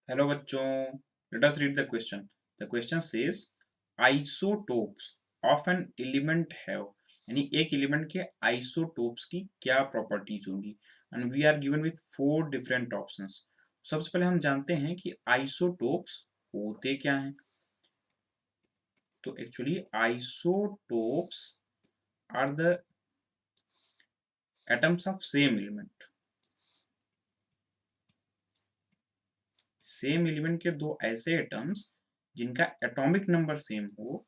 Hello बच्चों, let us read the question. The question says isotopes of an element have, यानी एक element के isotopes की क्या प्रॉपर्टीज होंगी, and we are given with 4 different options. सबसे पहले हम जानते हैं कि आइसोटोप्स होते क्या हैं। तो actually isotopes are the atoms of same element. Same element के दो ऐसे एटम्स जिनका एटॉमिक नंबर सेम हो,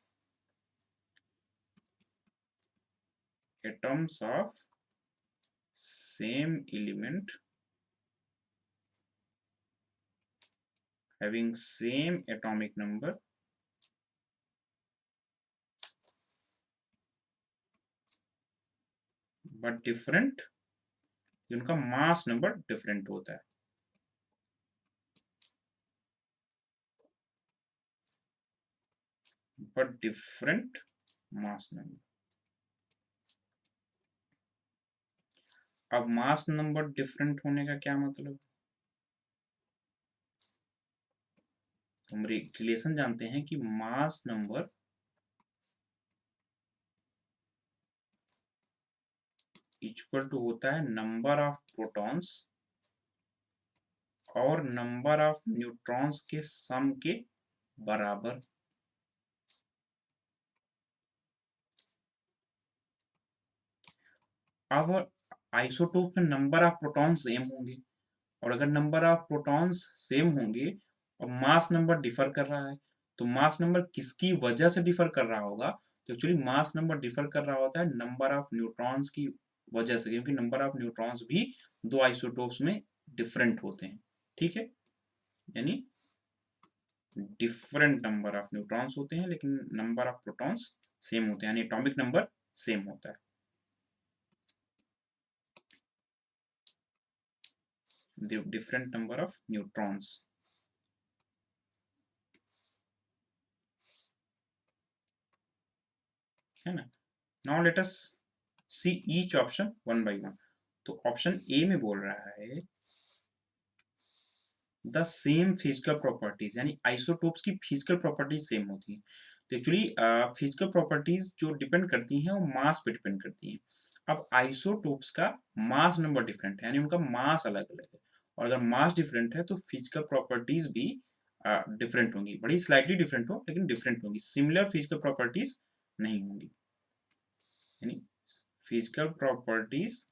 atoms of same element having same atomic number but different, जिनका मास नंबर डिफरेंट होता है। But different mass number. अब mass number different होने का क्या मतलब? हम रिलेशन जानते हैं कि मास नंबर इक्वल टू होता है नंबर ऑफ प्रोटॉन्स और नंबर ऑफ न्यूट्रॉन्स के सम के बराबर। अब आइसोटोप में नंबर ऑफ प्रोटॉन सेम होंगे, और अगर नंबर ऑफ प्रोटॉन्स सेम होंगे और मास नंबर डिफर कर रहा है, तो मास नंबर किसकी वजह से डिफर कर रहा होगा? तो एक्चुअली मास नंबर डिफर कर रहा होता है नंबर ऑफ न्यूट्रॉन्स की वजह से, क्योंकि नंबर ऑफ न्यूट्रॉन्स भी दो आइसोटोप्स में डिफरेंट होते हैं। ठीक है, यानी डिफरेंट नंबर ऑफ न्यूट्रॉन्स होते हैं लेकिन नंबर ऑफ प्रोटॉन्स सेम होते हैं, यानी एटॉमिक नंबर सेम होता है। डिफरेंट नंबर ऑफ न्यूट्रॉन्स, है ना। Now let us see each option one by one. तो ऑप्शन ए में बोल रहा है द सेम फिजिकल प्रॉपर्टीज, यानी आइसोटोप्स की फिजिकल प्रॉपर्टीज सेम होती है। तो एक्चुअली फिजिकल प्रॉपर्टीज जो डिपेंड करती हैं वो मास पे डिपेंड करती हैं। अब आइसोटोप्स का मास नंबर डिफरेंट है, यानी उनका मास अलग अलग है, और अगर मास डिफरेंट है तो फिजिकल प्रॉपर्टीज भी डिफरेंट होंगी, बड़ी स्लाइटली डिफरेंट हो लेकिन डिफरेंट होंगी, सिमिलर फिजिकल प्रॉपर्टीज नहीं होंगी। यानी फिजिकल प्रॉपर्टीज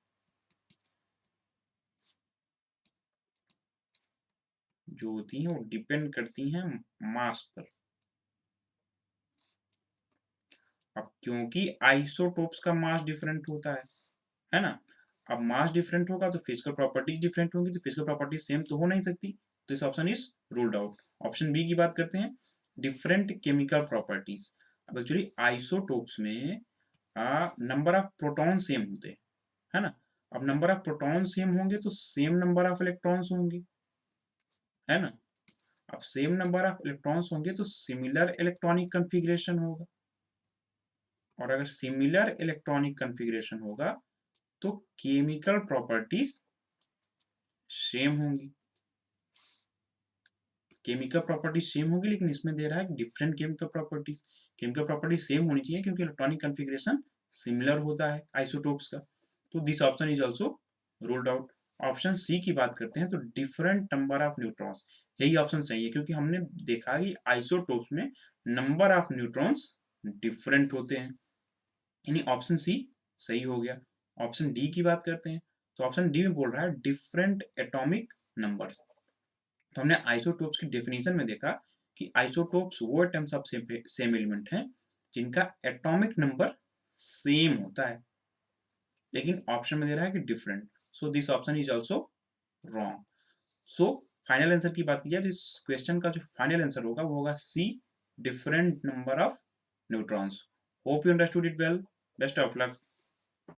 जो होती हैं वो डिपेंड करती हैं मास पर। अब क्योंकि आइसोटोप्स का मास डिफरेंट होता है ना। अब मास डिफरेंट होगा तो फिजिकल प्रॉपर्टीज डिफरेंट होंगी, तो फिजिकल प्रॉपर्टीज सेम तो हो नहीं सकती, तो इस option is ruled out. Option B की बात करते हैं, डिफरेंट केमिकल प्रॉपर्टीज। अब एक्चुअली आइसोटोप्स में नंबर ऑफ प्रोटॉन सेम होते हैं, है ना। अब नंबर ऑफ प्रोटॉन सेम होंगे तो सेम नंबर ऑफ इलेक्ट्रॉन्स होंगे, है ना। अब सेम नंबर ऑफ इलेक्ट्रॉन्स होंगे तो सिमिलर इलेक्ट्रॉनिक कन्फिग्रेशन होगा, और अगर सिमिलर इलेक्ट्रॉनिक कन्फिग्रेशन होगा तो केमिकल प्रॉपर्टीज सेम होंगी। केमिकल प्रॉपर्टीज सेम होगी लेकिन इसमें दे रहा है different chemical properties. Chemical properties same होनी चाहिए क्योंकि इलेक्ट्रॉनिक कन्फिग्रेशन सिमिलर होता है आइसोटोप्स का, तो this option is also ruled out. Option C की बात करते हैं, तो डिफरेंट नंबर ऑफ न्यूट्रॉन्स, यही ऑप्शन सही है क्योंकि हमने देखा कि आइसोटोप्स में नंबर ऑफ न्यूट्रॉन्स डिफरेंट होते हैं, यानी ऑप्शन सी सही हो गया। ऑप्शन डी की बात करते हैं, तो ऑप्शन डी में बोल रहा है डिफरेंट एटॉमिक नंबर्स। तो हमने आइसोटोप्स की डेफिनेशन में देखा कि आइसोटोप्स वो एटम्स ऑफ सेम एलिमेंट हैं जिनका एटॉमिक नंबर सेम होता है, लेकिन ऑप्शन में दे रहा है कि different, so this option is also wrong. So final answer की बात की जाए तो इस क्वेश्चन का जो फाइनल आंसर होगा वो होगा C, different number of neutrons. Hope you understood it well. Best of luck.